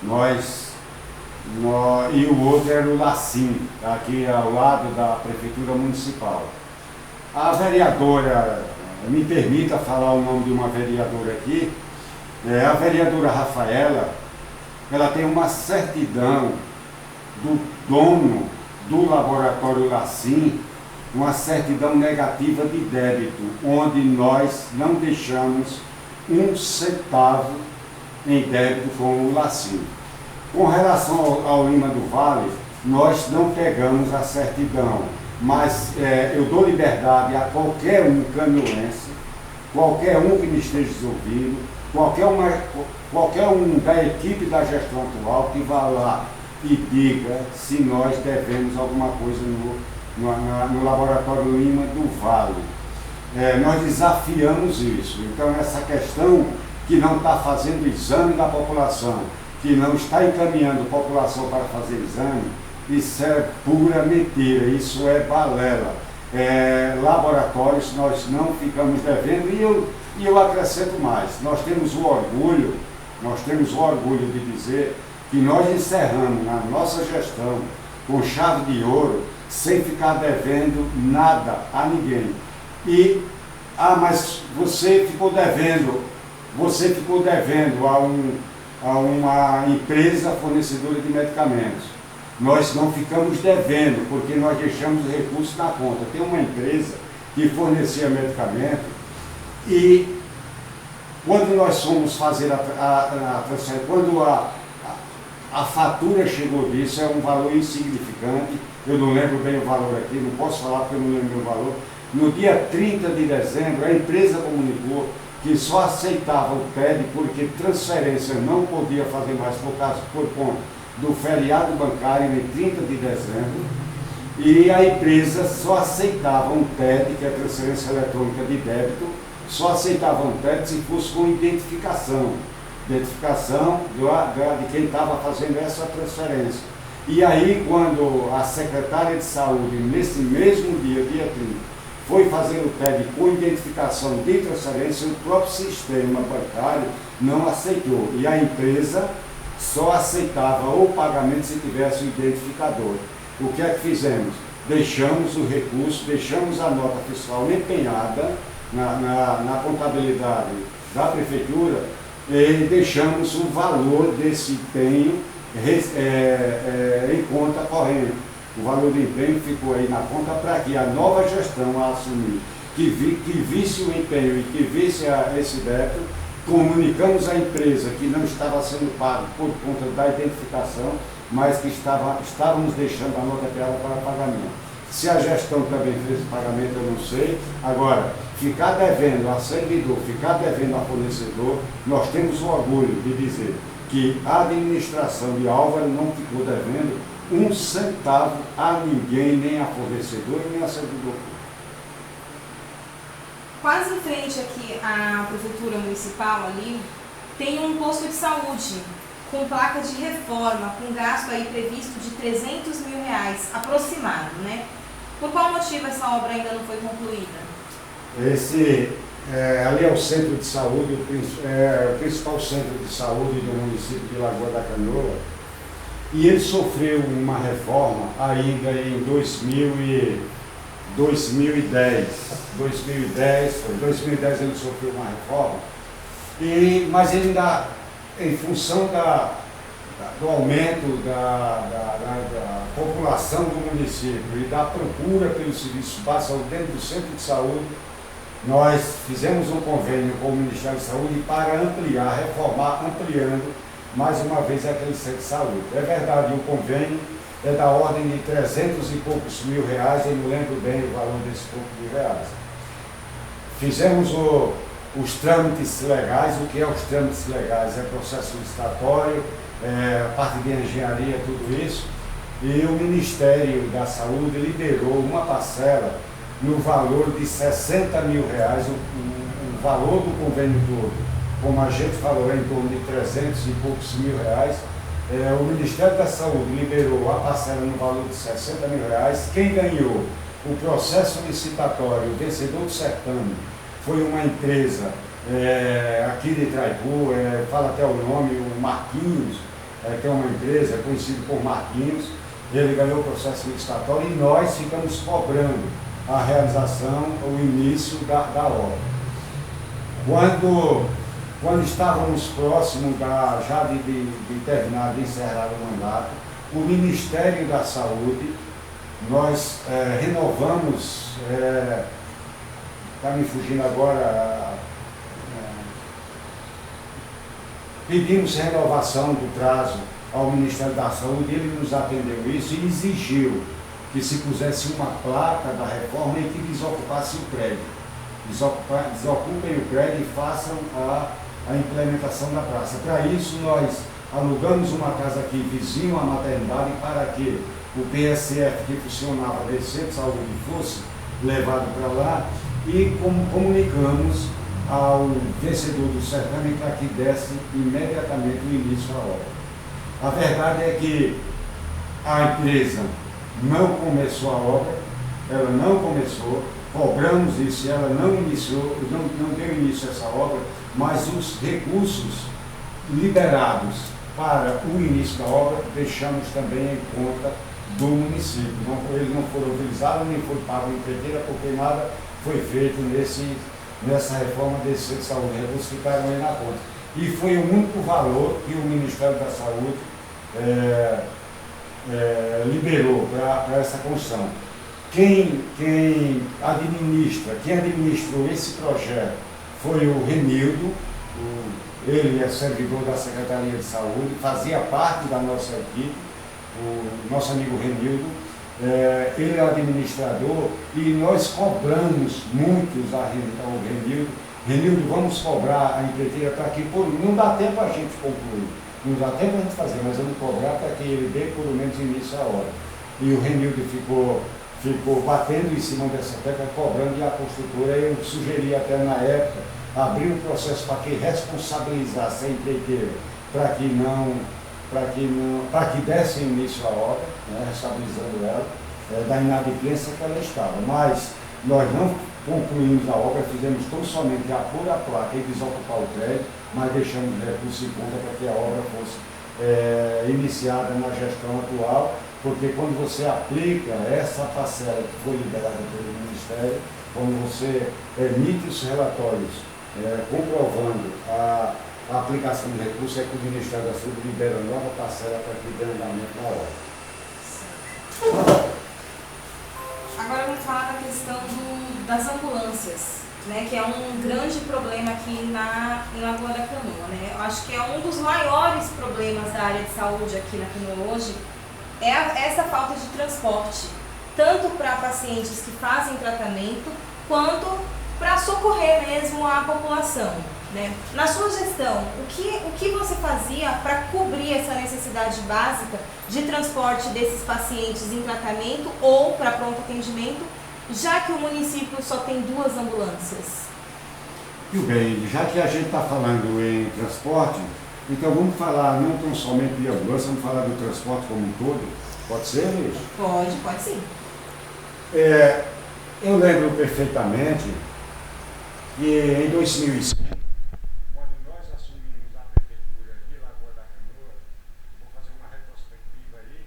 E o outro era o Lacim, aqui ao lado da Prefeitura Municipal. A vereadora, me permita falar o nome de uma vereadora aqui, a vereadora Rafaela, ela tem uma certidão do dono do laboratório Lacim, uma certidão negativa de débito, onde nós não deixamos um centavo em débito com o Lacim. Com relação ao Lima do Vale, nós não pegamos a certidão, mas eu dou liberdade a qualquer um caminhoense, qualquer um que me esteja ouvindo, qualquer um da equipe da gestão atual que vá lá e diga se nós devemos alguma coisa no laboratório Lima do Vale. Nós desafiamos isso. Então, essa questão que não está fazendo exame da população, que não está encaminhando a população para fazer exame, isso é pura mentira, isso é balela. Laboratórios nós não ficamos devendo, e eu acrescento mais, nós temos o orgulho de dizer que nós encerramos na nossa gestão com chave de ouro, sem ficar devendo nada a ninguém. Mas você ficou devendo a uma empresa fornecedora de medicamentos. Nós não ficamos devendo, porque nós deixamos o recurso na conta. Tem uma empresa que fornecia medicamento e quando nós fomos fazer a transferência, quando a fatura chegou disso, é um valor insignificante, eu não lembro bem o valor aqui, não posso falar porque eu não lembro o valor. No dia 30 de dezembro, a empresa comunicou que só aceitava o TED porque transferência não podia fazer mais por conta do feriado bancário em 30 de dezembro, e a empresa só aceitava um TED, que é a transferência eletrônica de débito, só aceitava um TED se fosse com identificação de quem estava fazendo essa transferência. E aí, quando a secretária de saúde, nesse mesmo dia 30, foi fazer o TED com identificação de transferência, o próprio sistema bancário não aceitou. E a empresa só aceitava o pagamento se tivesse o identificador. O que é que fizemos? Deixamos o recurso, deixamos a nota fiscal empenhada na contabilidade da prefeitura e deixamos o valor desse empenho em conta corrente. O valor do empenho ficou aí na conta para que a nova gestão a assumir, que visse o empenho e que visse esse débito. Comunicamos à empresa que não estava sendo pago por conta da identificação, mas que estávamos deixando a nota dela para pagamento. Se a gestão também fez o pagamento, eu não sei. Agora, ficar devendo a servidor, ficar devendo a fornecedor, nós temos o orgulho de dizer que a administração de Álvaro não ficou devendo um centavo a ninguém, nem a fornecedor, nem a servidor. Quase em frente aqui à prefeitura municipal ali, tem um posto de saúde com placa de reforma, com gasto aí previsto de R$300 mil, aproximado, né? Por qual motivo essa obra ainda não foi concluída? Ali é o centro de saúde, o principal centro de saúde do município de Lagoa da Canoa, e ele sofreu uma reforma ainda em 2010 ele sofreu uma reforma, mas ele ainda, em função do aumento da população do município e da procura pelo serviço básico dentro do centro de saúde, nós fizemos um convênio com o Ministério da Saúde para reformar, ampliando mais uma vez aquele centro de saúde. É verdade, o convênio é da ordem de 300 e poucos mil reais, eu não lembro bem o valor desses poucos mil reais. Fizemos os trâmites legais. O que é os trâmites legais? É processo licitatório, parte de engenharia, tudo isso. E o Ministério da Saúde liberou uma parcela no valor de 60 mil reais, o valor do convênio todo, como a gente falou, é em torno de 300 e poucos mil reais. O Ministério da Saúde liberou a parcela no valor de 60 mil reais. Quem ganhou o processo licitatório, o vencedor do certame, foi uma empresa aqui de Itraipu, fala até o nome, o Marquinhos, que é uma empresa conhecida por Marquinhos. Ele ganhou o processo licitatório e nós ficamos cobrando a realização, o início da obra. Quando estávamos próximos já de terminar, de encerrar o mandato, o Ministério da Saúde, nós renovamos, está me fugindo agora, pedimos renovação do prazo ao Ministério da Saúde, ele nos atendeu isso e exigiu que se pusesse uma placa da reforma e que desocupasse o prédio. Desocupem o prédio e façam a implementação da praça. Para isso, nós alugamos uma casa aqui vizinho à maternidade para que o PSF que funcionava desse centro de saúde fosse levado para lá e comunicamos ao vencedor do certame para que desse imediatamente o início à obra. A verdade é que a empresa não começou a obra, ela não começou, cobramos isso e ela não iniciou, não deu início a essa obra, mas os recursos liberados para o início da obra deixamos também em conta do município. Eles não foram utilizados nem foram pagos em empreiteira porque nada foi feito nessa reforma desse centro de saúde. Os recursos ficaram aí na conta. E foi o único valor que o Ministério da Saúde liberou para essa construção. Quem administrou esse projeto foi o Renildo, ele é servidor da Secretaria de Saúde, fazia parte da nossa equipe, o nosso amigo Renildo, ele é administrador e nós cobramos muito ao Renildo. Renildo, vamos cobrar a empreiteira para que não dá tempo a gente concluir, não dá tempo a gente fazer, mas vamos cobrar para que ele dê pelo menos início à obra. E o Renildo ficou batendo em cima dessa tecla, cobrando, e a construtora, eu sugeri até na época, abrir um processo para que responsabilizasse a empreiteira, para que desse início à obra, né, responsabilizando ela, da inadimplência que ela estava. Mas nós não concluímos a obra, fizemos tão somente a pôr a placa e desocupar o prédio, mas deixamos recursos em conta para que a obra fosse iniciada na gestão atual, porque quando você aplica essa parcela que foi liberada pelo Ministério, quando você emite os relatórios comprovando a aplicação de recursos, é que o Ministério da Saúde libera nova parcela para que dê andamento na obra. Agora vamos falar da questão das ambulâncias, né, que é um grande problema aqui em Lagoa da Canoa, né? Eu acho que é um dos maiores problemas da área de saúde aqui na Canoa hoje, essa falta de transporte, tanto para pacientes que fazem tratamento, quanto para socorrer mesmo a população, né? Na sua gestão, o que você fazia para cobrir essa necessidade básica de transporte desses pacientes em tratamento ou para pronto atendimento, já que o município só tem 2 ambulâncias? Muito bem, já que a gente está falando em transporte, então vamos falar não tão somente de ambulância, vamos falar do transporte como um todo. Pode ser, Luiz? Pode sim. Eu lembro perfeitamente que em 2005, quando nós assumimos a prefeitura de Lagoa da Canoa, vou fazer uma retrospectiva aí,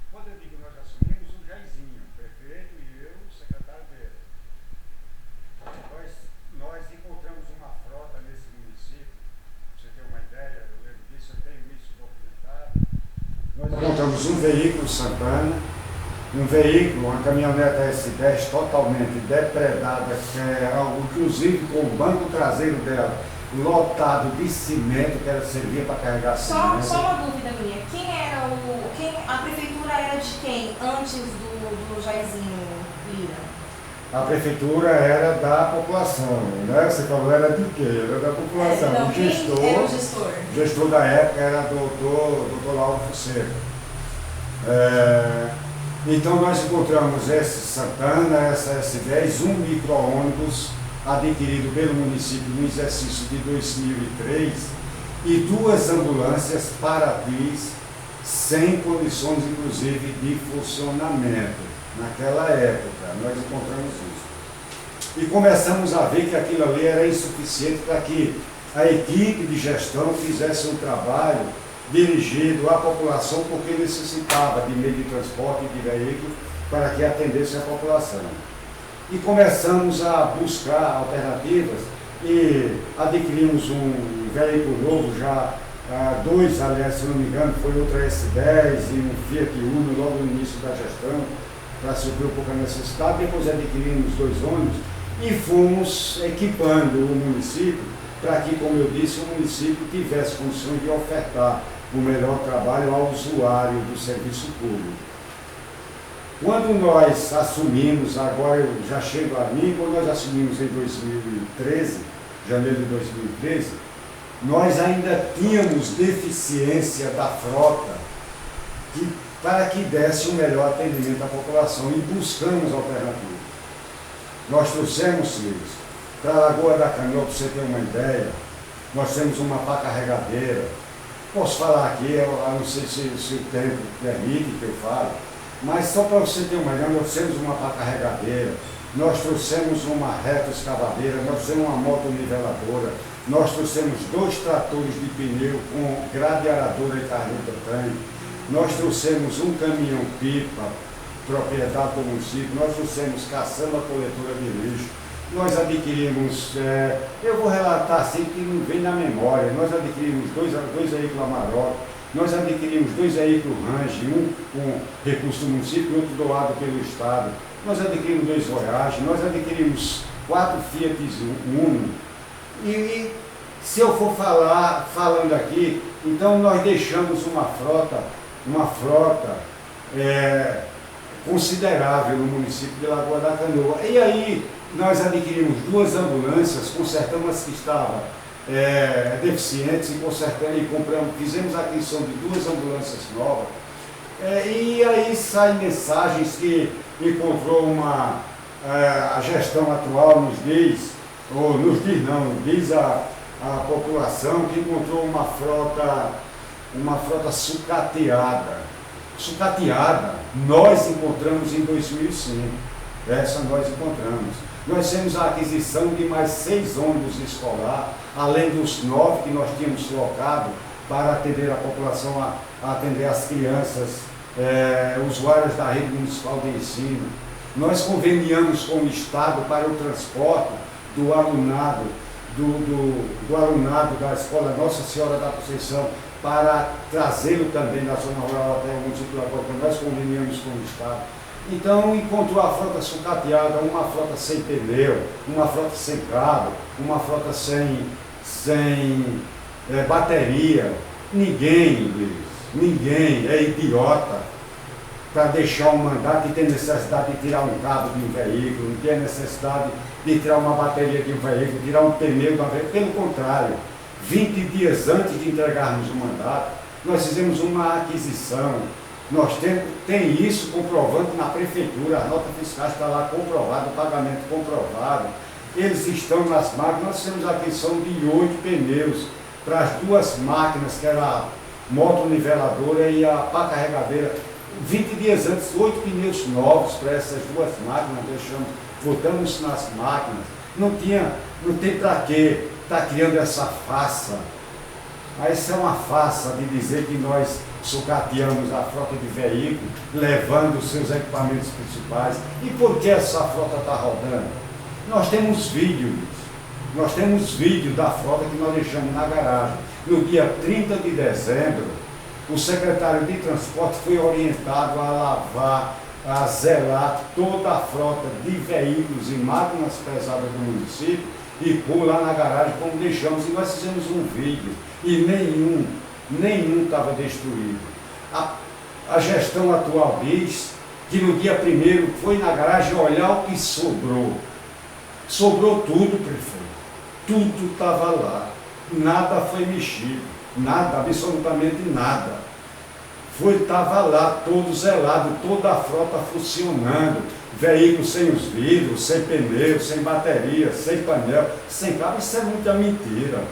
quando eu digo nós assumimos, o Jairzinho, prefeito, e eu, secretário dele. Nós encontramos uma frota nesse município, pra você ter uma ideia, eu lembro disso, eu tenho isso documentado. Nós encontramos um veículo Santana, uma caminhonete S10 totalmente depredada, inclusive com o banco traseiro dela lotado de cimento, que era servia para carregar cimento. Só uma dúvida minha, a prefeitura era de quem antes do Jairzinho Lira? A prefeitura era da população, né? Você falou, era de quê? Era da população. Não, o gestor, quem era o gestor? O gestor da época era doutor Lauro Fonseca. Então nós encontramos esse Santana, essa S10, um micro-ônibus adquirido pelo município no exercício de 2003 e 2 ambulâncias Paratis sem condições, inclusive, de funcionamento. Naquela época, nós encontramos isso. E começamos a ver que aquilo ali era insuficiente para que a equipe de gestão fizesse um trabalho dirigido à população porque necessitava de meio de transporte e de veículo para que atendesse a população. E começamos a buscar alternativas e adquirimos um veículo novo, já dois, aliás, se não me engano, foi outro S10 e um Fiat Uno logo no início da gestão, para suprir um pouco a necessidade. Depois adquirimos dois ônibus e fomos equipando o município para que, como eu disse, o município tivesse condições de ofertar o melhor trabalho ao usuário do serviço público. Quando nós assumimos, agora eu já chego a mim, quando nós assumimos em 2013, janeiro de 2013, nós ainda tínhamos deficiência da frota para que desse um melhor atendimento à população e buscamos alternativas. Nós trouxemos serviços para a Lagoa da Canoa, para você ter uma ideia, nós temos uma pá carregadeira. Posso falar aqui, eu não sei se o tempo permite que eu fale, mas só para você ter uma ideia, nós temos uma pá carregadeira, nós trouxemos uma reta escavadeira, nós trouxemos uma moto niveladora, nós trouxemos 2 tratores de pneu com grade aradora e carreta tanque, nós trouxemos um caminhão-pipa, propriedade do município, nós trouxemos caçamba coletora de lixo, nós adquirimos, eu vou relatar assim que não vem na memória, nós adquirimos dois veículos Amarok, nós adquirimos 2 veículos Range, um com recurso do município e outro doado pelo Estado, nós adquirimos 2 Voyage, nós adquirimos 4 Fiat Uno, e se eu for falando aqui, então nós deixamos uma frota considerável no município de Lagoa da Canoa. E aí nós adquirimos 2 ambulâncias, consertamos as que estavam deficientes e consertamos e compramos, fizemos a aquisição de 2 ambulâncias novas. E aí saem mensagens que encontrou a gestão atual nos diz a população que encontrou uma frota sucateada. Sucateada, nós encontramos em 2005, essa nós encontramos. Nós temos a aquisição de mais 6 ônibus escolar, além dos 9 que nós tínhamos locado para atender a população, a atender as crianças, usuários da rede municipal de ensino. Nós conveniamos com o Estado para o transporte do alunado, do alunado da Escola Nossa Senhora da Conceição, para trazê-lo também da zona rural até o município de Lagoa, nós conveniamos com o Estado. Então encontrou a frota sucateada, uma frota sem pneu, uma frota sem cabo, uma frota sem bateria. Ninguém é idiota para deixar um mandato e tem necessidade de tirar um cabo de um veículo, não tem necessidade de tirar uma bateria de um veículo, tirar um pneu de um veículo. Pelo contrário, 20 dias antes de entregarmos o mandato, nós fizemos uma aquisição. Nós tem isso comprovando na prefeitura, a nota fiscal está lá comprovada, o pagamento comprovado. Eles estão nas máquinas, nós fizemos a aquisição de 8 pneus para as 2 máquinas, que era a moto niveladora e a pá carregadeira. 20 dias antes, 8 pneus novos para essas 2 máquinas, botamos nas máquinas. Não tem para quê estar criando essa farsa. Mas isso é uma farsa de dizer que nós sucateamos a frota de veículos, levando os seus equipamentos principais. E por que essa frota está rodando? Nós temos vídeo da frota que nós deixamos na garagem. No dia 30 de dezembro, o secretário de transporte foi orientado a lavar, a zelar toda a frota de veículos e máquinas pesadas do município e pôr lá na garagem como deixamos. E nós fizemos um vídeo e nenhum estava destruído. A gestão atual diz que no dia 1º foi na garagem olhar o que sobrou. Sobrou tudo, prefeito. Tudo estava lá. Nada foi mexido. Nada, absolutamente nada. Estava lá todo zelado, toda a frota funcionando. Veículos sem os vidros, sem pneu, sem bateria, sem painel, sem cabo. Isso é muita mentira.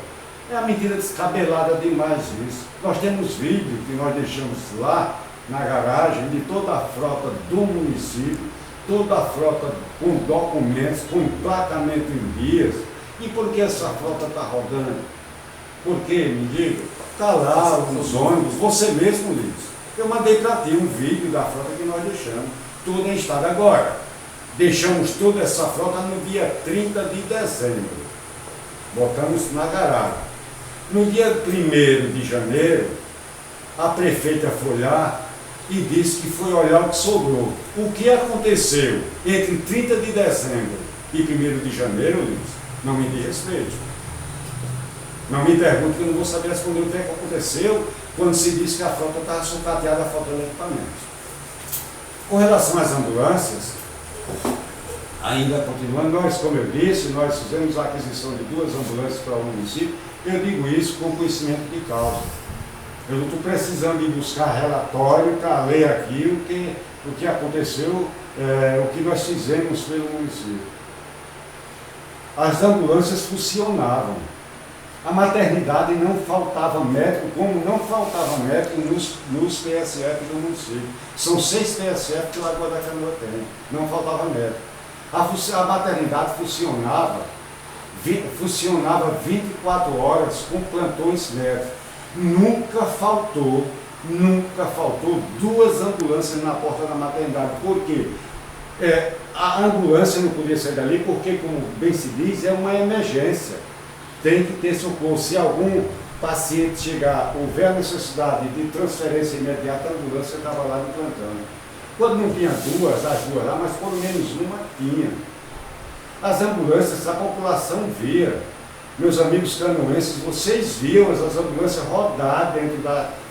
É uma mentira descabelada demais isso. Nós temos vídeo que nós deixamos lá na garagem de toda a frota do município, toda a frota com documentos, com emplacamento em dias. E por que essa frota está rodando? Por quê, me diga? Está lá os ônibus, você mesmo, Liz. Eu mandei para ti um vídeo da frota que nós deixamos, tudo em estado. Agora, deixamos toda essa frota no dia 30 de dezembro. Botamos na garagem. No dia 1º de janeiro, a prefeita foi lá e disse que foi olhar o que sobrou. O que aconteceu entre 30 de dezembro e 1º de janeiro, Liz, não me diz respeito. Não me pergunte, que eu não vou saber responder o que é que aconteceu quando se disse que a frota estava sucateada, faltando equipamentos. Com relação às ambulâncias, ainda continuando, nós, como eu disse, nós fizemos a aquisição de 2 ambulâncias para o município. Eu digo isso com conhecimento de causa. Eu não estou precisando ir buscar relatório para ler aqui o que aconteceu, o que nós fizemos pelo município. As ambulâncias funcionavam. A maternidade não faltava médico, como não faltava médico nos PSF do município. São 6 PSF que o Lagoa da Canoa tem, não faltava médico. A maternidade funcionava 24 horas com plantões médicos. Nunca faltou 2 ambulâncias na porta da maternidade. Por quê? A ambulância não podia sair dali porque, como bem se diz, é uma emergência. Tem que ter socorro. Se algum paciente chegar, houver a necessidade de transferência imediata, a ambulância estava lá no plantão. Quando não tinha as 2 lá, mas pelo menos uma tinha. As ambulâncias, a população via. Meus amigos canoenses, vocês viam as ambulâncias rodar dentro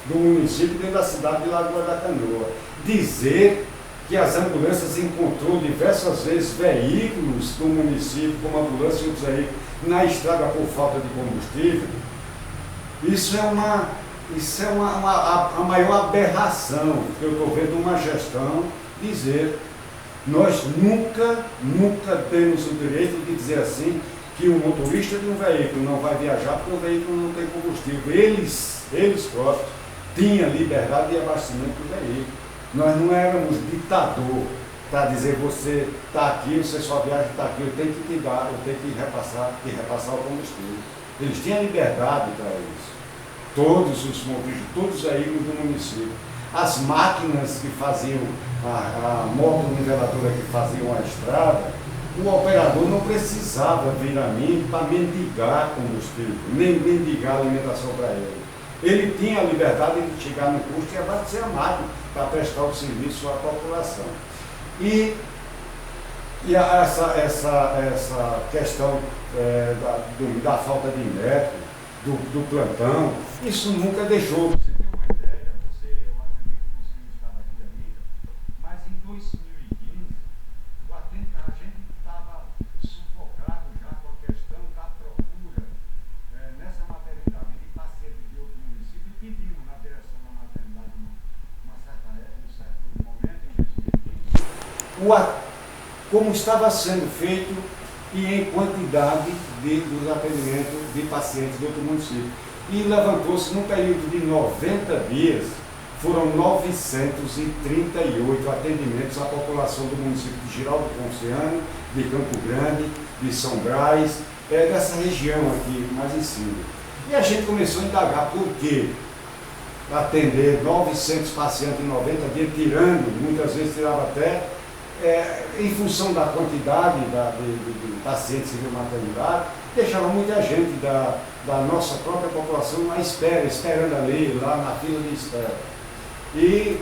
do município, dentro da cidade de Lagoa da Canoa. Dizer que as ambulâncias encontrou diversas vezes veículos do município, como ambulância e outros veículos, na estrada por falta de combustível, isso é a maior aberração que eu estou vendo uma gestão dizer. Nós nunca temos o direito de dizer assim que o motorista de um veículo não vai viajar porque o veículo não tem combustível. Eles próprios tinham liberdade de abastecimento do veículo. Nós não éramos ditador para dizer você está aqui, você só viaja, está aqui, eu tenho que te dar, eu tenho que repassar o combustível. Eles tinham liberdade para isso. Todos os motoristas, todos os veículos do município. As máquinas que faziam, a moto-niveladora que faziam a estrada, o operador não precisava vir a mim para mendigar combustível, nem mendigar alimentação para ele. Ele tinha a liberdade de chegar no posto e abastecer a máquina para prestar o serviço à população. E essa questão da falta de médico, do plantão, isso nunca deixou. Você tem uma ideia, eu acredito que você não estava aqui ainda, mas em 2015, a gente estava sufocado já com a questão da procura nessa maternidade de pacientes de outro município, e pedimos na direção da maternidade num certo momento, em 2015, como estava sendo feito e em quantidade dos atendimentos de pacientes de outro município. E levantou-se, num período de 90 dias, foram 938 atendimentos à população do município de Giraldo Ponciano, de Campo Grande, de São Brás, dessa região aqui, mais em cima. E a gente começou a indagar por que atender 900 pacientes em 90 dias, muitas vezes tirava até, em função da quantidade de pacientes em maternidade, deixava muita gente da nossa própria população na espera, esperando ali, lá na fila de espera. E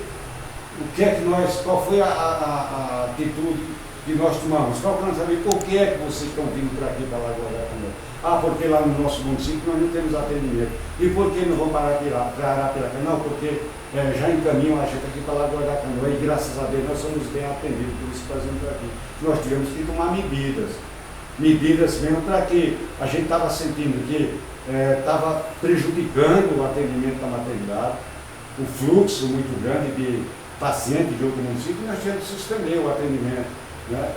qual foi a atitude que nós tomamos? Procuramos saber por que é que vocês estão vindo para aqui, para Lagoa da Canoa. Porque lá no nosso município nós não temos atendimento. E por que não vão para Arapiraca? Não, porque já encaminham a gente aqui para Lagoa da Canoa e graças a Deus nós somos bem atendidos, por isso que nós vamos aqui. Nós tivemos que tomar medidas mesmo para que a gente estava sentindo que estava prejudicando o atendimento da maternidade, o fluxo muito grande de pacientes de outro município, nós tivemos que suspender o atendimento. Né?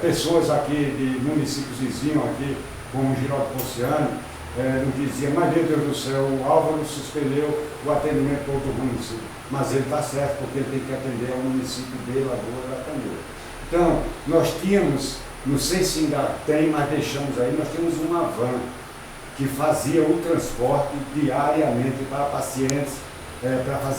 Pessoas aqui de municípios vizinhos aqui, como Giraldo Ponciano, não dizia, mas meu Deus do céu, o Álvaro suspendeu o atendimento para outro município. Mas ele está certo, porque ele tem que atender ao município de Lagoa da Canoa. Então, nós tínhamos, não sei se ainda tem, mas deixamos aí, nós tínhamos uma van que fazia o transporte diariamente para pacientes, para fazer